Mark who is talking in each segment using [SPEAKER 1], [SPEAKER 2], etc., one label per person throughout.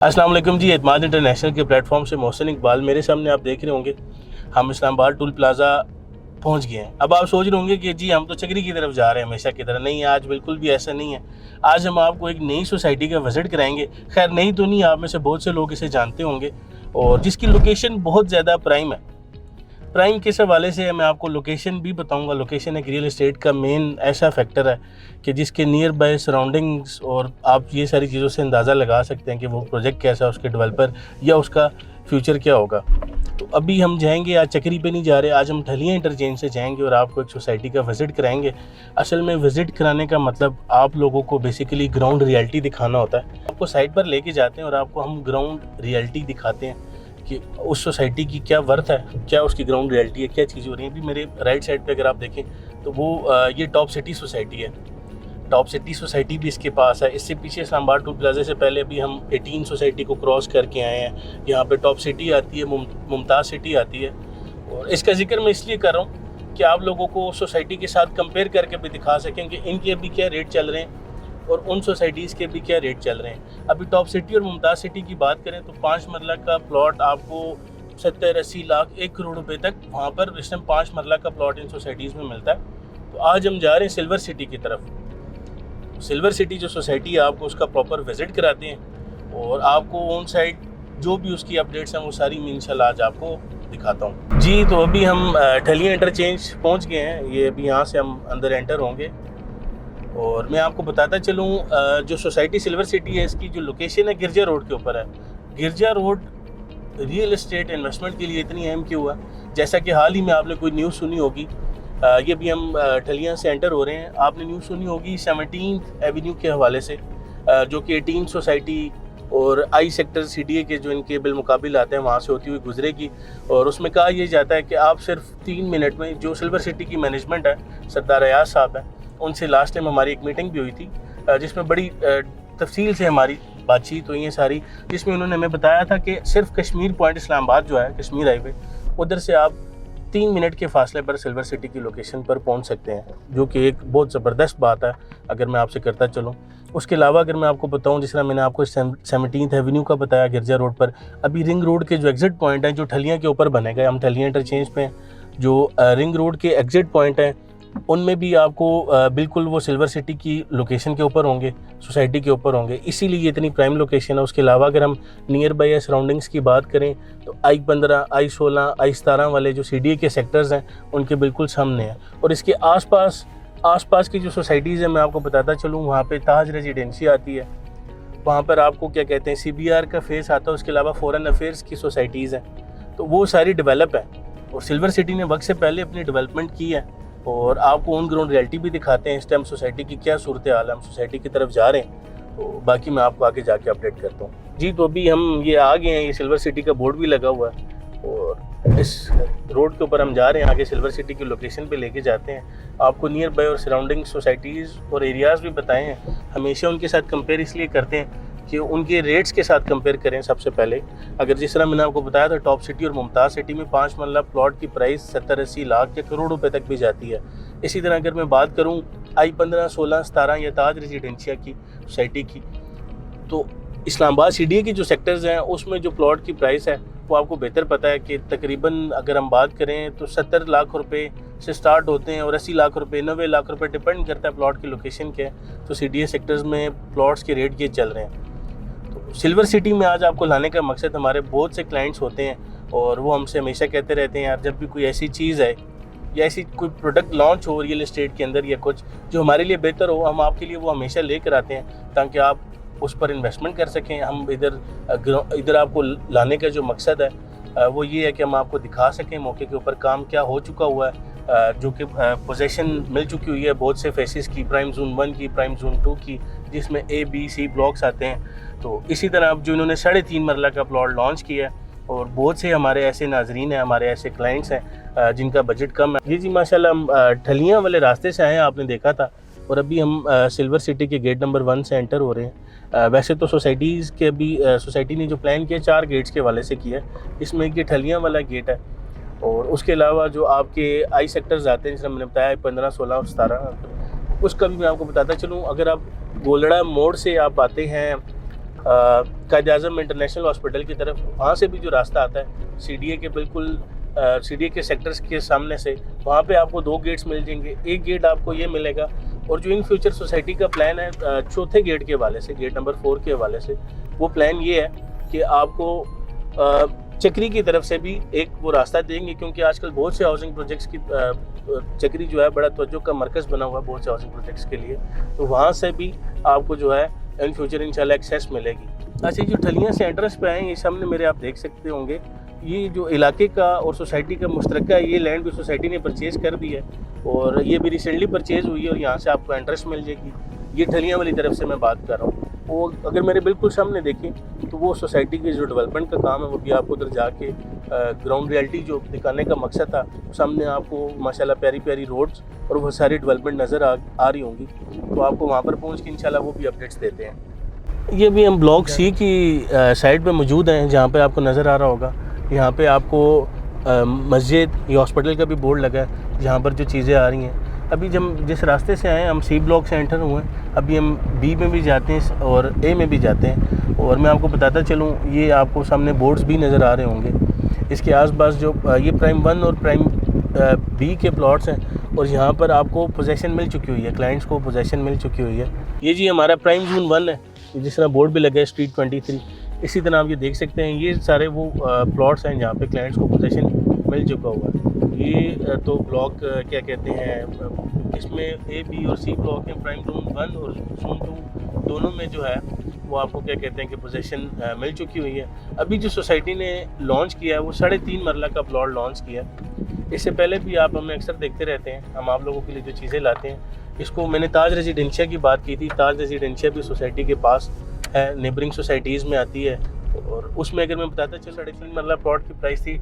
[SPEAKER 1] अस्सलाम वालेकुम जी। एतमाद इंटरनेशनल के प्लेटफॉर्म से मोहसिन इकबाल मेरे सामने आप देख रहे होंगे। हम इस्लामाबाद टूल प्लाज़ा पहुंच गए हैं। अब आप सोच रहे होंगे कि जी हम तो चक्री की तरफ जा रहे हैं हमेशा की तरह। नहीं, आज बिल्कुल भी ऐसा नहीं है। आज हम आपको एक नई सोसाइटी का विज़िट कराएंगे। खैर नई तो नहीं, आप में से बहुत से लोग इसे जानते होंगे और जिसकी लोकेशन बहुत ज़्यादा प्राइम है। प्राइम किस हवाले से मैं आपको लोकेशन भी बताऊंगा। लोकेशन एक रियल एस्टेट का मेन ऐसा फैक्टर है कि जिसके नियर बाय सराउंडिंग्स और आप ये सारी चीज़ों से अंदाज़ा लगा सकते हैं कि वो प्रोजेक्ट कैसा है, उसके डेवलपर या उसका फ्यूचर क्या होगा। तो अभी हम जाएंगे, आज चक्री पे नहीं जा रहे, आज हम ढलिया इंटरचेंज से जाएंगे और आपको एक सोसाइटी का विज़िट कराएंगे। असल में विज़िट कराने का मतलब आप लोगों को बेसिकली ग्राउंड रियलिटी दिखाना होता है। आपको साइट पर लेके जाते हैं और आपको हम ग्राउंड रियलिटी दिखाते हैं कि उस सोसाइटी की क्या वर्थ है, क्या उसकी ग्राउंड रियलिटी है, क्या चीज़ें हो रही हैं। अभी मेरे राइट साइड पे अगर आप देखें तो वो ये टॉप सिटी सोसाइटी है। टॉप सिटी सोसाइटी भी इसके पास है। इससे पीछे इस्लामाबाद टूल प्लाजा से पहले अभी हम 18 सोसाइटी को क्रॉस करके आए हैं। यहाँ पे टॉप सिटी आती है, मुमताज़ सिटी आती है। और इसका जिक्र मैं इसलिए कर रहा हूँ कि आप लोगों को सोसाइटी के साथ कंपेयर करके भी दिखा सकें कि इनके अभी क्या रेट चल रहे हैं और उन सोसाइटीज़ के भी क्या रेट चल रहे हैं। अभी टॉप सिटी और मुमताज़ सिटी की बात करें तो 5 मरला का प्लॉट आपको 70-80 लाख 1 करोड़ रुपए तक वहाँ पर इस टाइम 5 मरला का प्लॉट इन सोसाइटीज़ में मिलता है। तो आज हम जा रहे हैं सिल्वर सिटी की तरफ। सिल्वर सिटी जो सोसाइटी है आपको उसका प्रॉपर विज़िट कराते हैं और आपको ऑन साइड जो भी उसकी अपडेट्स हैं वो सारी मैं इंशाल्लाह आज आपको दिखाता हूँ जी। तो अभी हम ढलिया इंटरचेंज पहुँच गए हैं। ये अभी यहाँ से हम अंदर एंटर होंगे और मैं आपको बताता चलूँ जो सोसाइटी सिल्वर सिटी है इसकी जो लोकेशन है गिरजा रोड के ऊपर है। गिरजा रोड रियल एस्टेट इन्वेस्टमेंट के लिए इतनी अहम क्यों है? जैसा कि हाल ही में आपने कोई न्यूज़ सुनी होगी, ये भी हम ढलिया से एंटर हो रहे हैं। आपने न्यूज़ सुनी होगी 17th एवेन्यू के हवाले से, जो कि 18 सोसाइटी और आई सेक्टर CDA के जो इनके बिलमुकाबिल आते हैं वहाँ से होती हुई गुजरेगी। और उसमें कहा यह जाता है कि आप सिर्फ 3 मिनट में, जो सिल्वर सिटी की मैनेजमेंट है, सरदार अयाज साहब हैं, उनसे लास्ट टाइम हमारी एक मीटिंग भी हुई थी जिसमें बड़ी तफसील से हमारी बातचीत हुई है सारी, जिसमें उन्होंने हमें बताया था कि सिर्फ कश्मीर पॉइंट इस्लामाबाद जो है, कश्मीर हाईवे, उधर से आप 3 मिनट के फासले पर सिल्वर सिटी की लोकेशन पर पहुंच सकते हैं, जो कि एक बहुत ज़बरदस्त बात है अगर मैं आपसे करता चलूँ। उसके अलावा अगर मैं आपको बताऊं, जिस तरह मैंने आपको 17th एवेन्यू का बताया गिरजा रोड पर, अभी रिंग रोड के जो एग्जिट पॉइंट हैं जो ढलिया के ऊपर बने गए, हम ढलिया इंटरचेंज पे हैं, जो रिंग रोड के एग्जिट पॉइंट हैं उनमें भी आपको बिल्कुल वो सिल्वर सिटी की लोकेशन के ऊपर होंगे, सोसाइटी के ऊपर होंगे, इसीलिए इतनी प्राइम लोकेशन है। उसके अलावा अगर हम नियर बाई या सराउंडिंग्स की बात करें तो I-15, I-16, I-17 वाले जो CDA के सेक्टर्स हैं उनके बिल्कुल सामने हैं। और इसके आसपास की जो सोसाइटीज़ हैं मैं आपको बताता चलूँ, वहाँ पे ताज रेजिडेंसी आती है, वहाँ पर आपको क्या कहते हैं CBR का फेस आता है। उसके अलावा फॉरेन अफेयर्स की सोसाइटीज़ हैं, तो वो सारी डेवलप है और सिल्वर सिटी ने वक्त से पहले अपनी डेवलपमेंट की है। और आपको ऑन ग्राउंड रियलिटी भी दिखाते हैं इस टाइम सोसाइटी की क्या सूरत हाल है। हम सोसाइटी की तरफ जा रहे हैं, तो बाकी मैं आपको आगे जाके अपडेट करता हूँ जी। तो अभी हम ये आ गए हैं, ये सिल्वर सिटी का बोर्ड भी लगा हुआ है और इस रोड के ऊपर हम जा रहे हैं। आगे सिल्वर सिटी की लोकेशन पे लेके जाते हैं, आपको नियर बाय और सराउंडिंग सोसाइटीज़ और एरियाज़ भी बताए हैं। हमेशा उनके साथ कंपेयर इसलिए करते हैं कि उनके रेट्स के साथ कंपेयर करें। सबसे पहले अगर जिस तरह मैंने आपको बताया था, टॉप सिटी और मुमताज़ सिटी में 5 मरला प्लॉट की प्राइस 70-80 लाख या करोड़ रुपए तक भी जाती है। इसी तरह अगर मैं बात करूं I-15, 16, 17 या ताज रेजिडेंशिया की सोसाइटी की, तो इस्लामाबाद CDA की जो सेक्टर्स हैं उसमें जो प्लॉट की प्राइस है वो आपको बेहतर पता है कि तकरीबन अगर हम बात करें तो 70 लाख रुपए से स्टार्ट होते हैं और 80 लाख रुपए, 90 लाख रुपए, डिपेंड करता है प्लॉट की लोकेशन के। तो CDA सेक्टर्स में प्लॉट्स के रेट ये चल रहे हैं। सिल्वर सिटी में आज आपको लाने का मकसद, हमारे बहुत से क्लाइंट्स होते हैं और वो हमसे हमेशा कहते रहते हैं, यार जब भी कोई ऐसी चीज़ है या ऐसी कोई प्रोडक्ट लॉन्च हो रियल एस्टेट के अंदर या कुछ जो हमारे लिए बेहतर हो, हम आपके लिए वो हमेशा लेकर आते हैं ताकि आप उस पर इन्वेस्टमेंट कर सकें। हम इधर आपको लाने का जो मकसद है वो ये है कि हम आपको दिखा सकें मौके के ऊपर काम क्या हो चुका हुआ है, जो कि पोजीशन मिल चुकी हुई है बहुत से फेसेस की, प्राइम जोन 1 की, प्राइम जोन 2 की, जिसमें A, B, C ब्लॉक्स आते हैं। तो इसी तरह अब जो इन्होंने 3.5 मरला का प्लॉट लॉन्च किया है और बहुत से हमारे ऐसे नाजरीन हैं, हमारे ऐसे क्लाइंट्स हैं जिनका बजट कम है। जी माशाल्लाह, हम ढलिया वाले रास्ते से आए हैं, आपने देखा था, और अभी हम सिल्वर सिटी के गेट नंबर 1 से एंटर हो रहे हैं। वैसे तो सोसाइटीज़ के अभी सोसाइटी ने जो प्लान किया 4 गेट्स के वाले से किया है, इसमें एक ये ढलिया वाला गेट है और उसके अलावा जो आपके आई सेक्टर्स आते हैं, जिसमें मैंने बताया 15, 16 और 17, उसका भी मैं आपको बताता चलूँ। अगर आप गोलड़ा मोड़ से आप आते हैं कायद-ए-आज़म इंटरनेशनल हॉस्पिटल की तरफ, वहाँ से भी जो रास्ता आता है सीडीए के बिल्कुल सीडीए के सेक्टर्स के सामने से, वहाँ पे आपको 2 गेट्स मिल जाएंगे। एक गेट आपको ये मिलेगा, और जो इन फ्यूचर सोसाइटी का प्लान है चौथे गेट के हवाले से, गेट नंबर 4 के हवाले से, वो प्लान ये है कि आपको चक्री की तरफ से भी एक वो रास्ता देंगे, क्योंकि आजकल बहुत से हाउसिंग प्रोजेक्ट्स की चक्री जो है बड़ा तवज्जो का मरकज़ बना हुआ है बहुत से हाउसिंग प्रोजेक्ट्स के लिए, तो वहाँ से भी आपको जो है इन फ्यूचर इंशाल्लाह एक्सेस मिलेगी। अच्छा, जो ठलियाँ से एंट्रेंस पे आए, ये सामने मेरे आप देख सकते होंगे, ये जो इलाके का और सोसाइटी का मुश्तरका ये लैंड भी सोसाइटी ने परचेज़ कर दी है, और ये भी रिसेंटली परचेज़ हुई है, और यहाँ से आपको एंट्रेंस मिल जाएगी। ये ठलियाँ वाली तरफ से मैं बात कर रहा हूँ। वो अगर मेरे बिल्कुल सामने देखें तो वो सोसाइटी की जो डेवलपमेंट का काम है वो भी आपको उधर जाके ग्राउंड रियलिटी जो दिखाने का मकसद था, सामने आपको माशाल्लाह प्यारी प्यारी रोड्स और वो सारी डेवलपमेंट नज़र आ रही होंगी, तो आपको वहाँ पर पहुँच के इंशाल्लाह वो भी अपडेट्स देते हैं। ये भी हम ब्लॉक सी की साइड पे मौजूद हैं, जहाँ पे आपको नज़र आ रहा होगा, यहाँ पे आपको मस्जिद या हॉस्पिटल का भी बोर्ड लगा है, जहाँ पर जो चीज़ें आ रही हैं। अभी जब जिस रास्ते से आए हम सी ब्लॉक से एंटर हुए हैं, अभी हम बी में भी जाते हैं और ए में भी जाते हैं, और मैं आपको बताता चलूँ, ये आपको सामने बोर्ड्स भी नज़र आ रहे होंगे। इसके आसपास जो ये प्राइम 1 और प्राइम बी के प्लॉट्स हैं, और यहाँ पर आपको पोजेसन मिल चुकी हुई है, क्लाइंट्स को पोजेसन मिल चुकी हुई है। ये जी हमारा प्राइम जोन 1 है, जिस तरह बोर्ड भी लगा है स्ट्रीट 23। इसी तरह आप ये देख सकते हैं, ये सारे वो प्लॉट्स हैं जहाँ पे क्लाइंट्स को पोजेसन मिल चुका हुआ है। ये तो ब्लॉक क्या कहते हैं, इसमें ए बी और सी ब्लॉक हैं, प्राइम जोन 1 और जोन 2 दोनों में जो है वो आपको क्या कहते हैं कि पोजेसन मिल चुकी हुई है। अभी जो सोसाइटी ने लॉन्च किया है वो 3.5 मरला का प्लॉट लॉन्च किया है। इससे पहले भी आप हमें अक्सर देखते रहते हैं, हम आप लोगों के लिए जो चीज़ें लाते हैं। इसको मैंने ताज रेजिडेंशिया की बात की थी, ताज रेजिडेंशिया भी सोसाइटी के पास है, नेबरिंग सोसाइटीज़ में आती है, और उसमें अगर मैं बताता चलूँ 3.5 मरला प्लॉट की प्राइस थी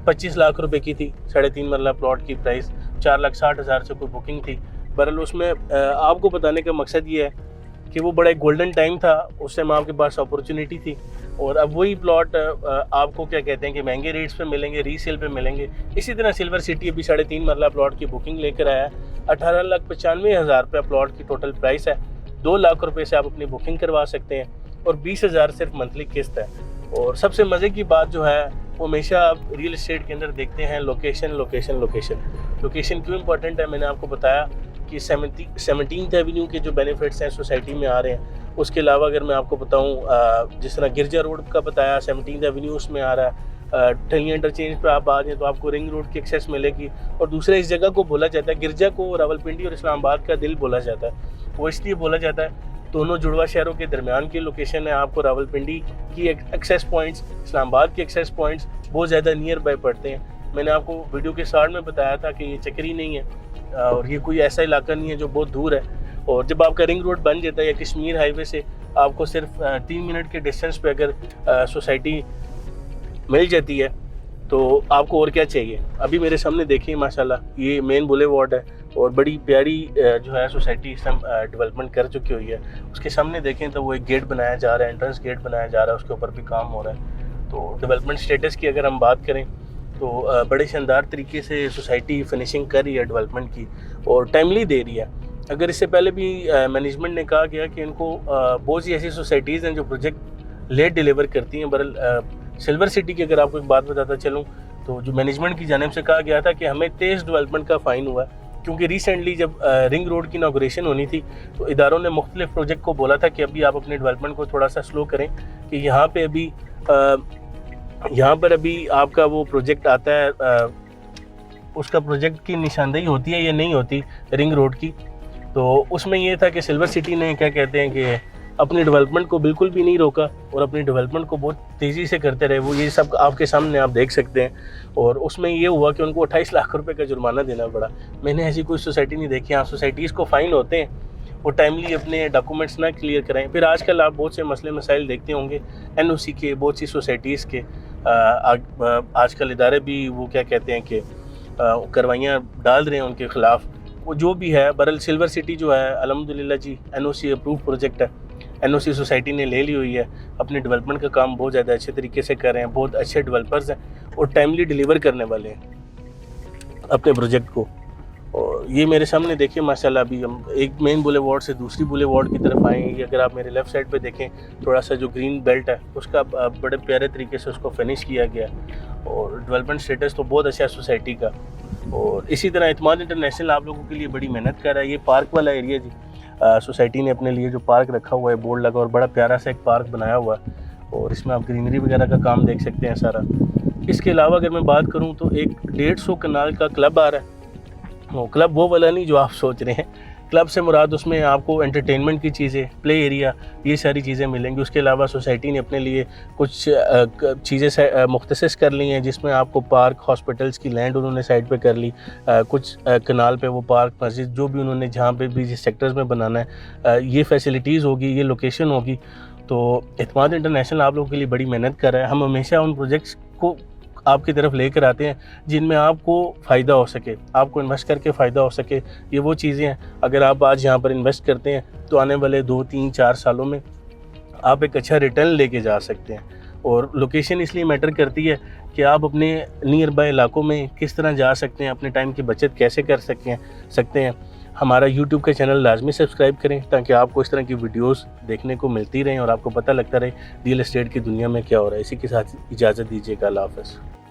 [SPEAKER 1] 25 लाख रुपए की थी। 3.5 मरला प्लॉट की प्राइस 4,60,000 से कोई बुकिंग थी। बहरहाल उसमें आपको बताने का मकसद ये है कि वो बड़ा एक गोल्डन टाइम था, उस टाइम आपके पास अपॉर्चुनिटी थी, और अब वही प्लॉट आपको क्या कहते हैं कि महंगे रेट्स पे मिलेंगे, रीसेल पे मिलेंगे। इसी तरह सिल्वर सिटी अभी 3.5 मरला प्लॉट की बुकिंग लेकर आया है। 18,95,000 रुपये प्लॉट की टोटल प्राइस है। 2 लाख रुपये से आप अपनी बुकिंग करवा सकते हैं, और 20,000 सिर्फ मंथली किस्त है। और सबसे मज़े की बात जो है वो हमेशा आप रियल एस्टेट के अंदर देखते हैं, लोकेशन लोकेशन लोकेशन। लोकेशन क्यों इंपॉर्टेंट है, मैंने आपको बताया कि 17th एवेन्यू के जो बेनिफिट्स हैं सोसाइटी में आ रहे हैं। उसके अलावा अगर मैं आपको बताऊं, जिस तरह गिरजा रोड का बताया 17th एवेन्यू उसमें आ रहा है। ठलियाँ इंटरचेंज पे आप आ जाएँ तो आपको रिंग रोड की एक्सेस मिलेगी। और दूसरा, इस जगह को बोला जाता है, गिरजा को रावलपिंडी और इस्लामाबाद का दिल बोला जाता है। वो इसलिए बोला जाता है, दोनों जुड़वा शहरों के दरमियान की लोकेशन है। आपको रावलपिंडी की एक्सेस पॉइंट्स, इस्लामाबाद के एक्सेस पॉइंट्स बहुत ज़्यादा नियर बाय पड़ते हैं। मैंने आपको वीडियो के स्टार्ट में बताया था कि ये चक्री नहीं है, और ये कोई ऐसा इलाका नहीं है जो बहुत दूर है। और जब आपका रिंग रोड बन जाता है या कश्मीर हाईवे से आपको सिर्फ 3 मिनट के डिस्टेंस पे अगर सोसाइटी मिल जाती है तो आपको और क्या चाहिए। अभी मेरे सामने देखिए माशाल्लाह ये मेन बुलेवार्ड है, और बड़ी प्यारी जो है सोसाइटी इस टाइम डेवलपमेंट कर चुकी हुई है। उसके सामने देखें तो वो एक गेट बनाया जा रहा है, एंट्रेंस गेट बनाया जा रहा है, उसके ऊपर भी काम हो रहा है। तो डेवलपमेंट स्टेटस की अगर हम बात करें तो बड़े शानदार तरीके से सोसाइटी फिनिशिंग कर रही है डेवलपमेंट की, और टाइमली दे रही है। अगर इससे पहले भी मैनेजमेंट ने कहा गया कि इनको बहुत सी ऐसी सोसाइटीज़ हैं जो प्रोजेक्ट लेट डिलीवर करती हैं। बहरहाल सिल्वर सिटी की अगर आपको एक बात बताता चलूँ तो जो मैनेजमेंट की जानिब से कहा गया था कि हमें तेज़ डेवलपमेंट का फ़ाइन हुआ, क्योंकि रिसेंटली जब रिंग रोड की इनॉग्रेशन होनी थी तो इदारों ने मुख्तलिफ प्रोजेक्ट को बोला था कि अभी आप अपने डेवलपमेंट को थोड़ा सा स्लो करें, कि यहाँ पर अभी आपका वो प्रोजेक्ट आता है, उसका प्रोजेक्ट की निशानदेही होती है या नहीं होती रिंग रोड की। तो उसमें ये था कि सिल्वर सिटी ने क्या कहते हैं कि अपनी डेवलपमेंट को बिल्कुल भी नहीं रोका, और अपनी डेवलपमेंट को बहुत तेज़ी से करते रहे। वो ये सब आपके सामने आप देख सकते हैं। और उसमें ये हुआ कि उनको 28 लाख रुपए का जुर्माना देना पड़ा। मैंने ऐसी कोई सोसाइटी नहीं देखी। हाँ, सोसाइटीज़ को फ़ाइन होते हैं, वो टाइमली अपने डॉक्यूमेंट्स ना क्लियर कराएं। फिर आजकल आप बहुत से मसले मसाइल देखते होंगे NOC के, बहुत सी सोसाइटीज़ के। आजकल इदारे भी वो क्या कहते हैं कि कार्रवाइयाँ डाल रहे हैं उनके ख़िलाफ़। वो जो भी है, बहरहाल सिल्वर सिटी जो है अल्हम्दुलिल्लाह जी NOC अप्रूव प्रोजेक्ट है। NOC सोसाइटी ने ले ली हुई है। अपने डेवलपमेंट का काम बहुत ज़्यादा अच्छे तरीके से कर रहे हैं, बहुत अच्छे डेवलपर्स हैं, और टाइमली डिलीवर करने वाले हैं अपने प्रोजेक्ट को। और ये मेरे सामने देखिए माशाल्लाह, अभी हम एक मेन बुलेवार्ड से दूसरी बुलेवार्ड की तरफ आएंगे। अगर आप मेरे लेफ़्ट साइड पे देखें, थोड़ा सा जो ग्रीन बेल्ट है उसका बड़े प्यारे तरीके से उसको फिनिश किया गया और डेवलपमेंट स्टेटस तो बहुत अच्छा है सोसाइटी का। और इसी तरह इत्माद इंटरनेशनल आप लोगों के लिए बड़ी मेहनत कर रहा है। ये पार्क वाला एरिया जी, सोसाइटी ने अपने लिए जो पार्क रखा हुआ है, बोर्ड लगा और बड़ा प्यारा सा एक पार्क बनाया हुआ है और इसमें आप ग्रीनरी वगैरह का काम देख सकते हैं सारा। इसके अलावा अगर मैं बात करूं तो एक 150 कनाल का क्लब आ रहा है। वो क्लब वो वाला नहीं जो आप सोच रहे हैं। क्लब से मुराद उसमें आपको एंटरटेनमेंट की चीज़ें, प्ले एरिया, ये सारी चीज़ें मिलेंगी। उसके अलावा सोसाइटी ने अपने लिए कुछ चीज़ें मुख्तसस कर ली हैं, जिसमें आपको पार्क, हॉस्पिटल्स की लैंड उन्होंने साइड पे कर ली, कुछ कनाल पे वो पार्क, मस्जिद, जो भी उन्होंने जहाँ पे भी जिस सेक्टर्स में बनाना है, ये फैसिलिटीज़ होगी, ये लोकेशन होगी। तो इत्माद इंटरनेशनल आप लोगों के लिए बड़ी मेहनत कर रहा है। हम हमेशा उन प्रोजेक्ट्स को आपकी तरफ लेकर आते हैं जिनमें आपको फ़ायदा हो सके, आपको इन्वेस्ट करके फ़ायदा हो सके। ये वो चीज़ें हैं, अगर आप आज यहाँ पर इन्वेस्ट करते हैं तो आने वाले 2, 3, 4 सालों में आप एक अच्छा रिटर्न लेके जा सकते हैं। और लोकेशन इसलिए मैटर करती है कि आप अपने नियर बाय इलाकों में किस तरह जा सकते हैं, अपने टाइम की बचत कैसे कर सकते हैं। हमारा यूट्यूब का चैनल लाजमी सब्सक्राइब करें ताकि आपको इस तरह की वीडियोस देखने को मिलती रहें और आपको पता लगता रहे रियल एस्टेट की दुनिया में क्या हो रहा है। इसी के साथ इजाज़त दीजिएगा। अल्लाह हाफ़िज़।